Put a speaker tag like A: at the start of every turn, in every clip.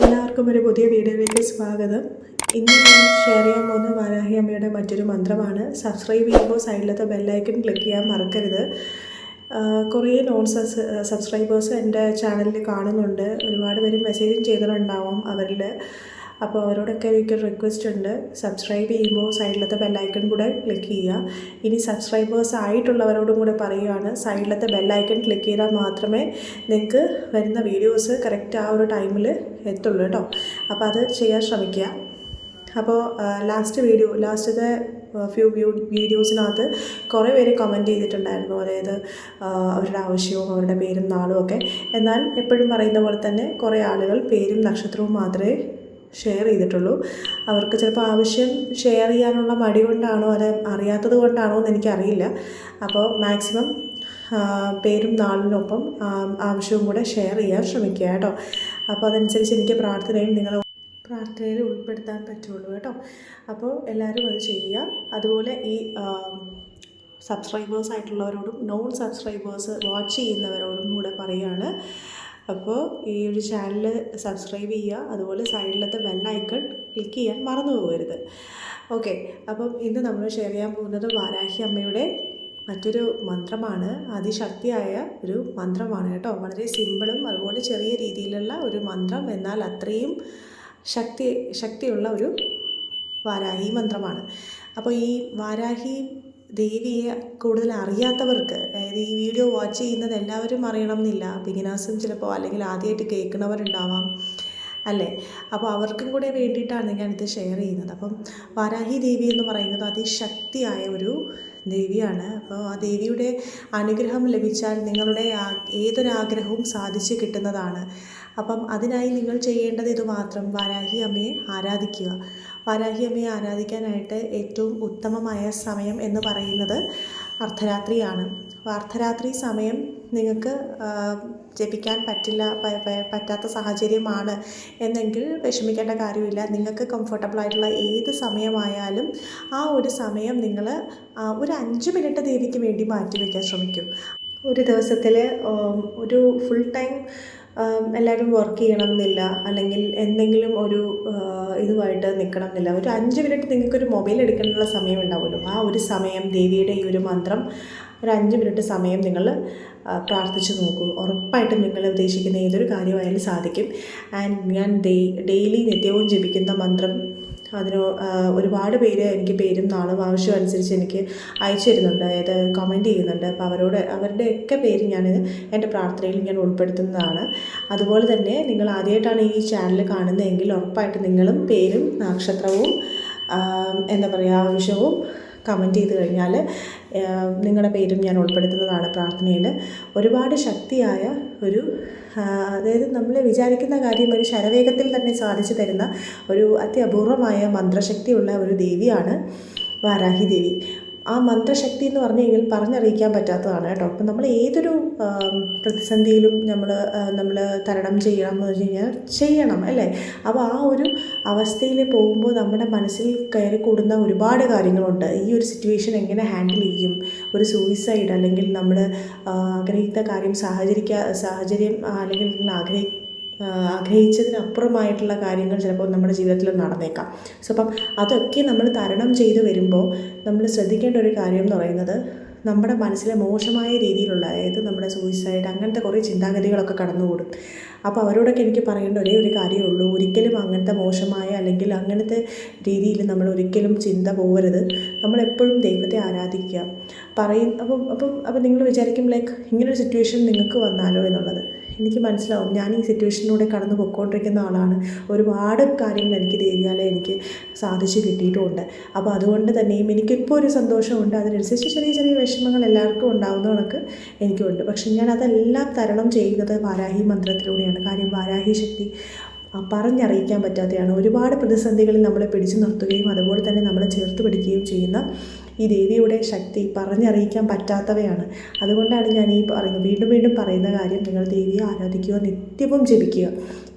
A: എല്ലാവർക്കും ഒരു പുതിയ വീഡിയോയിലേക്ക് സ്വാഗതം. ഇന്ന് ഞാൻ ഷെയർ ചെയ്യാൻ പോകുന്ന വാരാഹി അമ്മയുടെ മറ്റൊരു മന്ത്രമാണ്. സബ്സ്ക്രൈബ് ചെയ്യുമ്പോൾ സൈഡിലത്തെ ബെല്ലൈക്കൺ ക്ലിക്ക് ചെയ്യാൻ മറക്കരുത്. കുറേ സബ്സ്ക്രൈബേഴ്സ് എൻ്റെ ചാനലിൽ കാണുന്നുണ്ട്. ഒരുപാട് പേര് മെസ്സേജും ചെയ്തിട്ടുണ്ടാവും അവരിൽ. അപ്പോൾ അവരോടൊക്കെ എനിക്കൊരു റിക്വസ്റ്റ് ഉണ്ട്, സബ്സ്ക്രൈബ് ചെയ്യുമ്പോൾ സൈഡിലത്തെ ബെല്ലൈക്കൺ കൂടെ ക്ലിക്ക് ചെയ്യുക. ഇനി സബ്സ്ക്രൈബേഴ്സ് ആയിട്ടുള്ളവരോടും കൂടെ പറയുകയാണ്, സൈഡിലത്തെ ബെല്ലൈക്കൺ ക്ലിക്ക് ചെയ്താൽ മാത്രമേ നിങ്ങൾക്ക് വരുന്ന വീഡിയോസ് കറക്റ്റ് ആ ഒരു ടൈമിൽ എത്തുള്ളൂ കേട്ടോ. അപ്പോൾ അത് ചെയ്യാൻ ശ്രമിക്കുക. അപ്പോൾ ലാസ്റ്റത്തെ വീഡിയോസിനകത്ത് കുറേ പേര് കമൻറ്റ് ചെയ്തിട്ടുണ്ടായിരുന്നു, അതായത് അവരുടെ ആവശ്യവും അവരുടെ പേരും നാളും ഒക്കെ. എന്നാൽ എപ്പോഴും പറയുന്ന പോലെ തന്നെ കുറേ ആളുകൾ പേരും നക്ഷത്രവും മാത്രമേ ഷെയർ ചെയ്തിട്ടുള്ളൂ. അവർക്ക് ചിലപ്പോൾ ആവശ്യം ഷെയർ ചെയ്യാനുള്ള മടി കൊണ്ടാണോ അത് അറിയാത്തത് കൊണ്ടാണോ എന്ന് എനിക്കറിയില്ല. അപ്പോൾ മാക്സിമം പേരും നാളിനൊപ്പം ആവശ്യവും കൂടെ ഷെയർ ചെയ്യാൻ ശ്രമിക്കുക കേട്ടോ. അപ്പോൾ അതനുസരിച്ച് എനിക്ക് പ്രാർത്ഥനയിൽ ഉൾപ്പെടുത്താൻ പറ്റുള്ളൂ കേട്ടോ. അപ്പോൾ എല്ലാവരും അത് ചെയ്യുക. അതുപോലെ ഈ സബ്സ്ക്രൈബേഴ്സ് ആയിട്ടുള്ളവരോടും നോൺ സബ്സ്ക്രൈബേഴ്സ് വാച്ച് ചെയ്യുന്നവരോടും കൂടെ പറയുകയാണ്. അപ്പോൾ ഈ ഒരു ചാനൽ സബ്സ്ക്രൈബ് ചെയ്യുക, അതുപോലെ സൈഡിലത്തെ ബെല്ലൈക്കൺ ക്ലിക്ക് ചെയ്യാൻ മറന്നു പോകരുത്. ഓക്കെ, അപ്പം ഇന്ന് നമ്മൾ ഷെയർ ചെയ്യാൻ പോകുന്നത് വാരാഹി അമ്മയുടെ മറ്റൊരു മന്ത്രമാണ്. അതിശക്തിയായ ഒരു മന്ത്രമാണ് കേട്ടോ. വളരെ സിമ്പിളും അതുപോലെ ചെറിയ രീതിയിലുള്ള ഒരു മന്ത്രം, എന്നാൽ അത്രയും ശക്തിയുള്ള ഒരു വാരാഹി മന്ത്രമാണ്. അപ്പോൾ ഈ വാരാഹി ദേവിയെ കൂടുതൽ അറിയാത്തവർക്ക്, അതായത് ഈ വീഡിയോ വാച്ച് ചെയ്യുന്നത് എല്ലാവരും അറിയണം എന്നില്ല, ബിഗിനേഴ്സും ചിലപ്പോൾ അല്ലെങ്കിൽ ആദ്യമായിട്ട് കേൾക്കുന്നവരുണ്ടാവാം അല്ലേ. അപ്പോൾ അവർക്കും കൂടെ വേണ്ടിയിട്ടാണ് ഞാനിത് ഷെയർ ചെയ്യുന്നത്. അപ്പം വാരാഹി ദേവി എന്ന് പറയുന്നത് അതിശക്തിയായ ഒരു ദേവിയാണ്. അപ്പോൾ ആ ദേവിയുടെ അനുഗ്രഹം ലഭിച്ചാൽ നിങ്ങളുടെ ഏതൊരാഗ്രഹവും സാധിച്ചു കിട്ടുന്നതാണ്. അപ്പം അതിനായി നിങ്ങൾ ചെയ്യേണ്ടത് ഇത് മാത്രം, വാരാഹി അമ്മയെ ആരാധിക്കുക. വാരാഹി അമ്മയെ ആരാധിക്കാനായിട്ട് ഏറ്റവും ഉത്തമമായ സമയം എന്ന് പറയുന്നത് അർദ്ധരാത്രിയാണ്. അർദ്ധരാത്രി സമയം നിങ്ങൾക്ക് ജപിക്കാൻ പറ്റാത്ത സാഹചര്യമാണ് എന്നെങ്കിൽ വിഷമിക്കേണ്ട കാര്യമില്ല. നിങ്ങൾക്ക് കംഫർട്ടബിൾ ആയിട്ടുള്ള ഏത് സമയമായാലും ആ ഒരു സമയം നിങ്ങൾ ഒരു 5 മിനിറ്റ് ദേവിക്ക് വേണ്ടി മാറ്റി വയ്ക്കാൻ ശ്രമിക്കും. ഒരു ദിവസത്തിൽ ഒരു ഫുൾ ടൈം എല്ലാവരും വർക്ക് ചെയ്യണം എന്നില്ല, അല്ലെങ്കിൽ എന്തെങ്കിലും ഒരു ഇതുമായിട്ട് നിൽക്കണം എന്നില്ല. ഒരു 5 മിനിറ്റ് നിങ്ങൾക്കൊരു മൊബൈൽ എടുക്കാനുള്ള സമയം ഉണ്ടാവുമല്ലോ, ആ ഒരു സമയം ദേവിയുടെ ഈ ഒരു മന്ത്രം ഒരു 5 മിനിറ്റ് സമയം നിങ്ങൾ പ്രാർത്ഥിച്ച് നോക്കൂ. ഉറപ്പായിട്ടും നിങ്ങൾ ഉദ്ദേശിക്കുന്ന ഏതൊരു കാര്യമായാലും സാധിക്കും. ആൻഡ് ഞാൻ ഡെയിലി നിത്യവും ജപിക്കുന്ന മന്ത്രം, അതിന് ഒരുപാട് പേര് എനിക്ക് പേരും നാളും ആവശ്യം അനുസരിച്ച് എനിക്ക് അയച്ചു തരുന്നുണ്ട്, അതായത് കമൻറ്റ് ചെയ്യുന്നുണ്ട്. അപ്പോൾ അവരുടെയൊക്കെ പേര് ഞാൻ എൻ്റെ പ്രാർത്ഥനയിൽ ഞാൻ ഉൾപ്പെടുത്തുന്നതാണ്. അതുപോലെ തന്നെ നിങ്ങൾ ആദ്യമായിട്ടാണ് ഈ ചാനൽ കാണുന്നതെങ്കിൽ ഉറപ്പായിട്ട് നിങ്ങളും പേരും നക്ഷത്രവും ആവശ്യവും കമൻറ്റ് ചെയ്ത് കഴിഞ്ഞാൽ നിങ്ങളുടെ പേരും ഞാൻ ഉൾപ്പെടുത്തുന്നതാണ് പ്രാർത്ഥനയിൽ. ഒരുപാട് ശക്തിയായ ഒരു, അതായത് നമ്മൾ വിചാരിക്കുന്ന കാര്യം ഒരു ശരവേഗത്തിൽ തന്നെ സാധിച്ചു തരുന്ന ഒരു അത്യപൂർവമായ മന്ത്രശക്തിയുള്ള ഒരു ദേവിയാണ് വാരാഹി ദേവി. ആ മന്ത്രശക്തി എന്ന് പറഞ്ഞു കഴിഞ്ഞാൽ പറഞ്ഞറിയിക്കാൻ പറ്റാത്തതാണ് കേട്ടോ. അപ്പം നമ്മൾ ഏതൊരു പ്രതിസന്ധിയിലും നമ്മൾ തരണം ചെയ്യണം എന്ന് വെച്ച് കഴിഞ്ഞാൽ ചെയ്യണം അല്ലേ. അപ്പോൾ ആ ഒരു അവസ്ഥയിൽ പോകുമ്പോൾ നമ്മുടെ മനസ്സിൽ കയറി കൂടുന്ന ഒരുപാട് കാര്യങ്ങളുണ്ട്. ഈ ഒരു സിറ്റുവേഷൻ എങ്ങനെ ഹാൻഡിൽ ചെയ്യും, ഒരു സൂയിസൈഡ് അല്ലെങ്കിൽ നമ്മൾ ആഗ്രഹിക്കുന്ന കാര്യം സാഹചര്യം അല്ലെങ്കിൽ നിങ്ങൾ ആഗ്രഹിച്ചതിനപ്പുറമായിട്ടുള്ള കാര്യങ്ങൾ ചിലപ്പോൾ നമ്മുടെ ജീവിതത്തിൽ നടന്നേക്കാം. സോ അപ്പം അതൊക്കെ നമ്മൾ തരണം ചെയ്ത് വരുമ്പോൾ നമ്മൾ ശ്രദ്ധിക്കേണ്ട ഒരു കാര്യം എന്ന് പറയുന്നത്, നമ്മുടെ മനസ്സിലെ മോശമായ രീതിയിലുള്ള, അതായത് നമ്മുടെ സൂയിസൈഡ് അങ്ങനത്തെ കുറേ ചിന്താഗതികളൊക്കെ കടന്നുകൂടും. അപ്പോൾ അവരോടൊക്കെ എനിക്ക് പറയേണ്ട ഒരേ ഒരു കാര്യമേ ഉള്ളൂ, ഒരിക്കലും അങ്ങനത്തെ മോശമായ അല്ലെങ്കിൽ അങ്ങനത്തെ രീതിയിൽ നമ്മൾ ഒരിക്കലും ചിന്ത പോകരുത്. നമ്മളെപ്പോഴും ദൈവത്തെ ആരാധിക്കുക. അപ്പം നിങ്ങൾ വിചാരിക്കും ഇങ്ങനൊരു സിറ്റുവേഷൻ നിങ്ങൾക്ക് വന്നാലോ എന്നുള്ളത്. എനിക്ക് മനസ്സിലാവും, ഞാൻ ഈ സിറ്റുവേഷനിലൂടെ കടന്നു പോയിക്കൊണ്ടിരിക്കുന്ന ആളാണ്. ഒരുപാട് കാര്യങ്ങൾ എനിക്ക് ദേവിയാലെ എനിക്ക് സാധിച്ചു കിട്ടിയിട്ടുമുണ്ട്. അപ്പോൾ അതുകൊണ്ട് തന്നെയും എനിക്കിപ്പോൾ ഒരു സന്തോഷമുണ്ട്. അതിനനുസരിച്ച് ചെറിയ ചെറിയ വിഷമങ്ങൾ എല്ലാവർക്കും ഉണ്ടാകുന്ന കണക്ക് എനിക്കുണ്ട്. പക്ഷെ ഞാൻ അതെല്ലാം തരണം ചെയ്യുന്നത് വാരാഹി മന്ത്രത്തിലൂടെയാണ്. കാര്യം വാരാഹി ശക്തി പറഞ്ഞറിയിക്കാൻ പറ്റാത്തതാണ്. ഒരുപാട് പ്രതിസന്ധികളിൽ നമ്മളെ പിടിച്ചു നിർത്തുകയും അതുപോലെ തന്നെ നമ്മളെ ചേർത്ത് പിടിക്കുകയും ചെയ്യുന്ന ഈ ദേവിയുടെ ശക്തി പറഞ്ഞറിയിക്കാൻ പറ്റാത്തവയാണ്. അതുകൊണ്ടാണ് ഞാൻ വീണ്ടും വീണ്ടും പറയുന്ന കാര്യം, നിങ്ങൾ ദേവിയെ ആരാധിക്കുക, നിത്യവും ജപിക്കുക.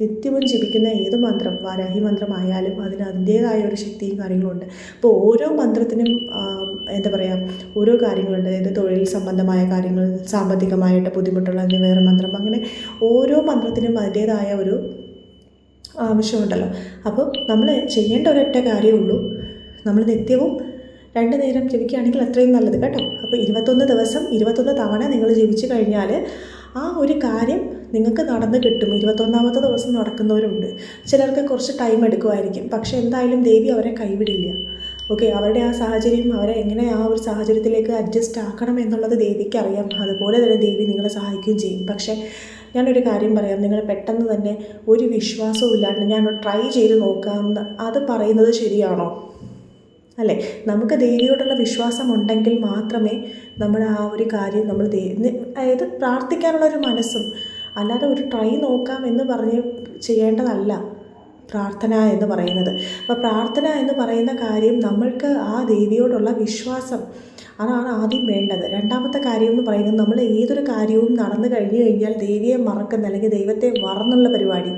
A: നിത്യവും ജപിക്കുന്ന ഏത് മന്ത്രം, വാരാഹി മന്ത്രമായാലും അതിന് അതിൻ്റേതായ ഒരു ശക്തിയും കാര്യങ്ങളുണ്ട്. അപ്പോൾ ഓരോ മന്ത്രത്തിനും ഓരോ കാര്യങ്ങളുണ്ട്. അതായത് തൊഴിൽ സംബന്ധമായ കാര്യങ്ങൾ, സാമ്പത്തികമായിട്ട് ബുദ്ധിമുട്ടുള്ള വേറെ മന്ത്രം, അങ്ങനെ ഓരോ മന്ത്രത്തിനും അതിൻ്റേതായ ആവശ്യമുണ്ടല്ലോ. അപ്പോൾ നമ്മൾ ചെയ്യേണ്ട ഒരൊറ്റ കാര്യമുള്ളൂ, നമ്മൾ നിത്യവും 2 നേരം ജപിക്കുകയാണെങ്കിൽ അത്രയും നല്ലത് കേട്ടോ. അപ്പോൾ 21 ദിവസം 21 തവണ നിങ്ങൾ ജപിച്ചു കഴിഞ്ഞാൽ ആ ഒരു കാര്യം നിങ്ങൾക്ക് നടന്ന് കിട്ടും. 21ാമത്തെ ദിവസം നടക്കുന്നവരുണ്ട്, ചിലർക്ക് കുറച്ച് ടൈം എടുക്കുമായിരിക്കും. പക്ഷേ എന്തായാലും ദേവി അവരെ കൈവിടില്ല. ഓക്കെ, അവരുടെ ആ സാഹചര്യം, അവരെ എങ്ങനെ ആ ഒരു സാഹചര്യത്തിലേക്ക് അഡ്ജസ്റ്റ് ആക്കണം എന്നുള്ളത് ദേവിക്ക് അറിയാം. അതുപോലെ തന്നെ ദേവി നിങ്ങളെ സഹായിക്കുകയും ചെയ്യും. പക്ഷേ ഞാനൊരു കാര്യം പറയാം, നിങ്ങൾ പെട്ടെന്ന് തന്നെ ഒരു വിശ്വാസവും ഇല്ലാണ്ട് ഞാൻ ട്രൈ ചെയ്ത് നോക്കാമെന്ന് അത് പറയുന്നത് ശരിയാണോ? അല്ലേ? നമുക്ക് ദേവിയോടുള്ള വിശ്വാസം ഉണ്ടെങ്കിൽ മാത്രമേ നമ്മൾ ആ ഒരു കാര്യം നമ്മൾ അതായത് പ്രാർത്ഥിക്കാനുള്ളൊരു മനസ്സും, അല്ലാതെ ഒരു ട്രൈ നോക്കാം എന്ന് പറഞ്ഞ് ചെയ്യേണ്ടതല്ല പ്രാർത്ഥന എന്ന് പറയുന്നത്. അപ്പോൾ പ്രാർത്ഥന എന്ന് പറയുന്ന കാര്യം നമ്മൾക്ക് ആ ദേവിയോടുള്ള വിശ്വാസം, അതാണ് ആദ്യം വേണ്ടത്. രണ്ടാമത്തെ കാര്യം എന്ന് പറയുന്നത്, നമ്മൾ ഏതൊരു കാര്യവും നടന്നു കഴിഞ്ഞു കഴിഞ്ഞാൽ ദേവിയെ മറക്കുന്ന അല്ലെങ്കിൽ ദൈവത്തെ മറന്നുള്ള പരിപാടി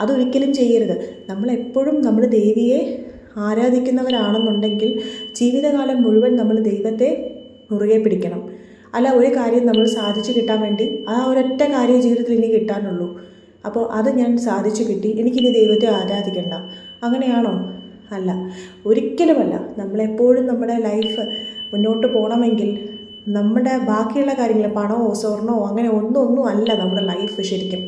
A: അതൊരിക്കലും ചെയ്യരുത്. നമ്മളെപ്പോഴും നമ്മൾ ദേവിയെ ആരാധിക്കുന്നവരാണെന്നുണ്ടെങ്കിൽ ജീവിതകാലം മുഴുവൻ നമ്മൾ ദൈവത്തെ മുറുകെ പിടിക്കണം. അല്ല, ഒരു കാര്യം നമ്മൾ സാധിച്ചു കിട്ടാൻ വേണ്ടി ആ ഒരൊറ്റ കാര്യം ജീവിതത്തിൽ ഇനി കിട്ടാനുള്ളൂ, അപ്പോൾ അത് ഞാൻ സാധിച്ചു കിട്ടി, എനിക്കിനി ദൈവത്തെ ആരാധിക്കണ്ട, അങ്ങനെയാണോ? അല്ല, ഒരിക്കലുമല്ല. നമ്മളെപ്പോഴും നമ്മുടെ ലൈഫ് മുന്നോട്ട് പോകണമെങ്കിൽ നമ്മുടെ ബാക്കിയുള്ള കാര്യങ്ങൾ, പണമോ സ്വർണമോ അങ്ങനെ ഒന്നും അല്ല നമ്മുടെ ലൈഫ്. ശരിക്കും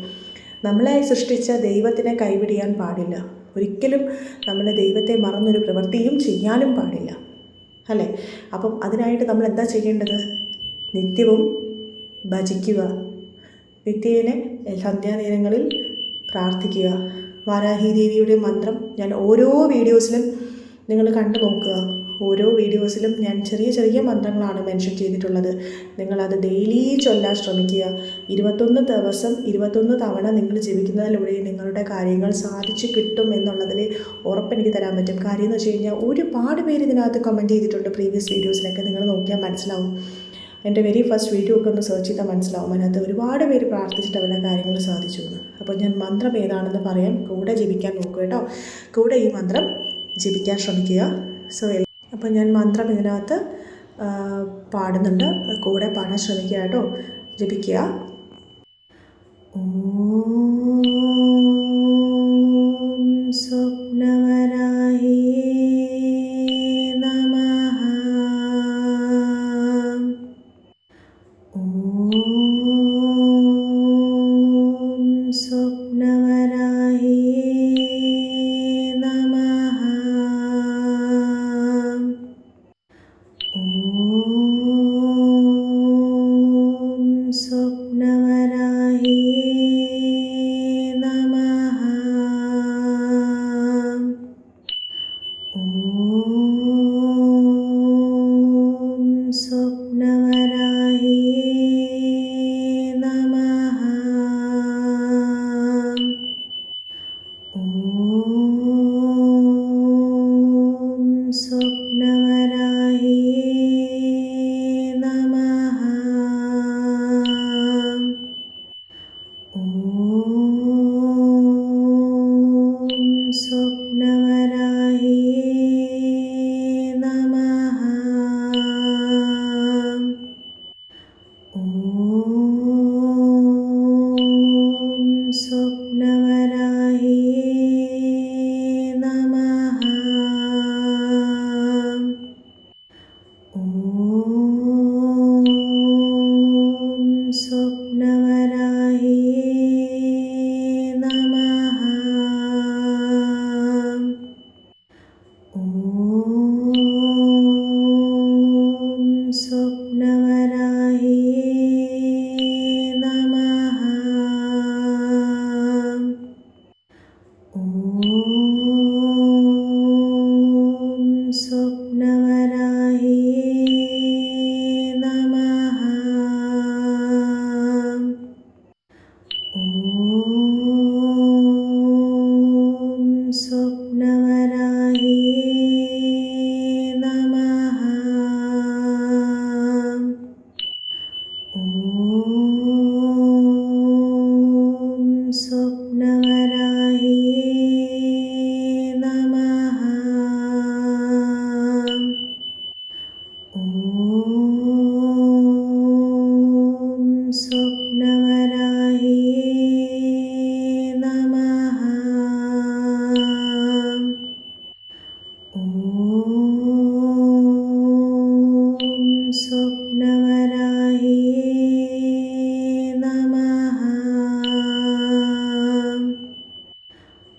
A: നമ്മളെ സൃഷ്ടിച്ച ദൈവത്തിനെ കൈവിടിയാൻ പാടില്ല. ഒരിക്കലും നമ്മൾ ദൈവത്തെ മറന്നൊരു പ്രവൃത്തിയും ചെയ്യാനും പാടില്ല, അല്ലേ? അപ്പം അതിനായിട്ട് നമ്മൾ എന്താ ചെയ്യേണ്ടത്? നിത്യവും ഭജിക്കുക, നിത്യേന സന്ധ്യാനേരങ്ങളിൽ പ്രാർത്ഥിക്കുക. വാരാഹി ദേവിയുടെ മന്ത്രം ഞാൻ ഓരോ വീഡിയോസിലും നിങ്ങൾ കണ്ടു നോക്കുക. ഓരോ വീഡിയോസിലും ഞാൻ ചെറിയ മന്ത്രങ്ങളാണ് മെൻഷൻ ചെയ്തിട്ടുള്ളത്. നിങ്ങളത് ഡെയിലി ചൊല്ലാൻ ശ്രമിക്കുക. 21 ദിവസം 21 തവണ നിങ്ങൾ ജപിക്കുന്നതിലൂടെ നിങ്ങളുടെ കാര്യങ്ങൾ സാധിച്ചു കിട്ടും എന്നുള്ളതിൽ ഉറപ്പെനിക്ക് തരാൻ പറ്റും. കാര്യം എന്ന് വെച്ച് കഴിഞ്ഞാൽ ഒരുപാട് പേര് ഇതിനകത്ത് കമൻറ്റ് ചെയ്തിട്ടുണ്ട്. പ്രീവിയസ് വീഡിയോസിലൊക്കെ നിങ്ങൾ നോക്കിയാൽ മനസ്സിലാവും. എൻ്റെ വെരി ഫസ്റ്റ് വീഡിയോ ഒക്കെ ഒന്ന് സെർച്ച് ചെയ്താൽ മനസ്സിലാവും. അതിനകത്ത് ഒരുപാട് പേര് പ്രാർത്ഥിച്ചിട്ട് അവരുടെ കാര്യങ്ങൾ സാധിച്ചു എന്ന്. അപ്പോൾ ഞാൻ മന്ത്രം ഏതാണെന്ന് പറയാം, കൂടെ ജപിക്കാൻ നോക്കുക കേട്ടോ. കൂടെ ഈ മന്ത്രം ജപിക്കാൻ ശ്രമിക്കുക. സോ അപ്പോൾ ഞാൻ മന്ത്രം ഇതിനകത്ത് പാടുന്നുണ്ട്, കൂടെ പാടാൻ ശ്രമിക്കുക കേട്ടോ. ജപിക്കുക. ഓം സ്വപ്നവരാഹി നമഃ. ഓം സ്വപ്നവരാഹി നമഃ. ഓം സ്വപ്നവരാഹി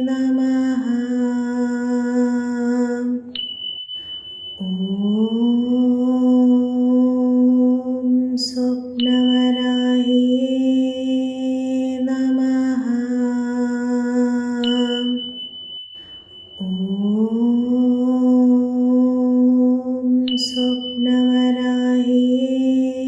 A: നമഃ. ഓം സ്വപ്നവരാഹേ നമഃ. ഓം സ്വപ്നവരാഹേ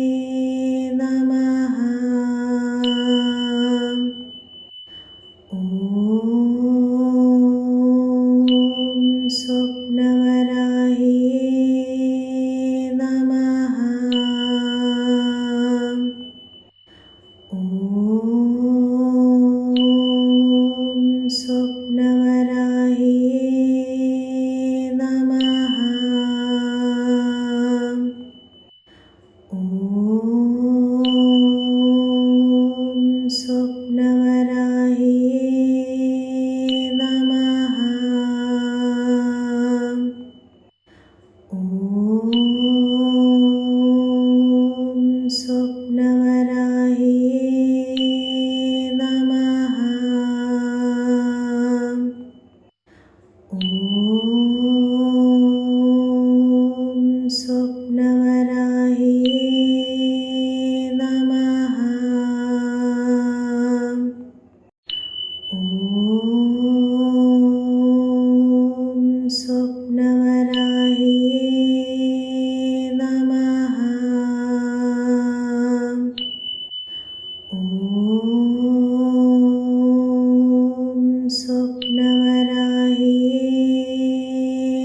A: നമഃ. ഓം സ്വപ്നവരാഹേ നമഃ. ഓം സ്വപ്നവരാഹേ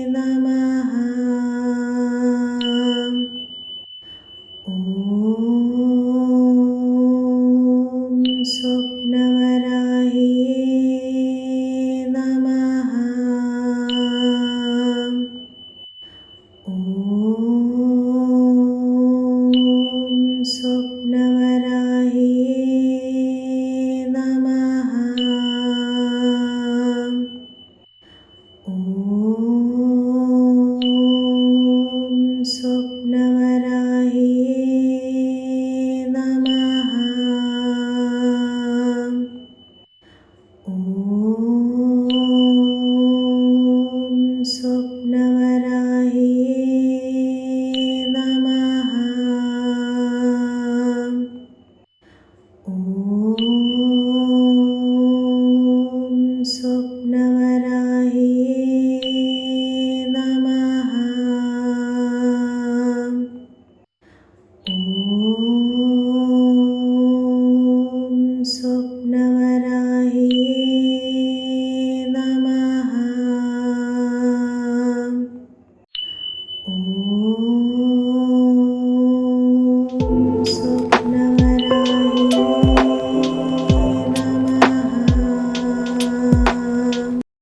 A: നമഃ. ഓം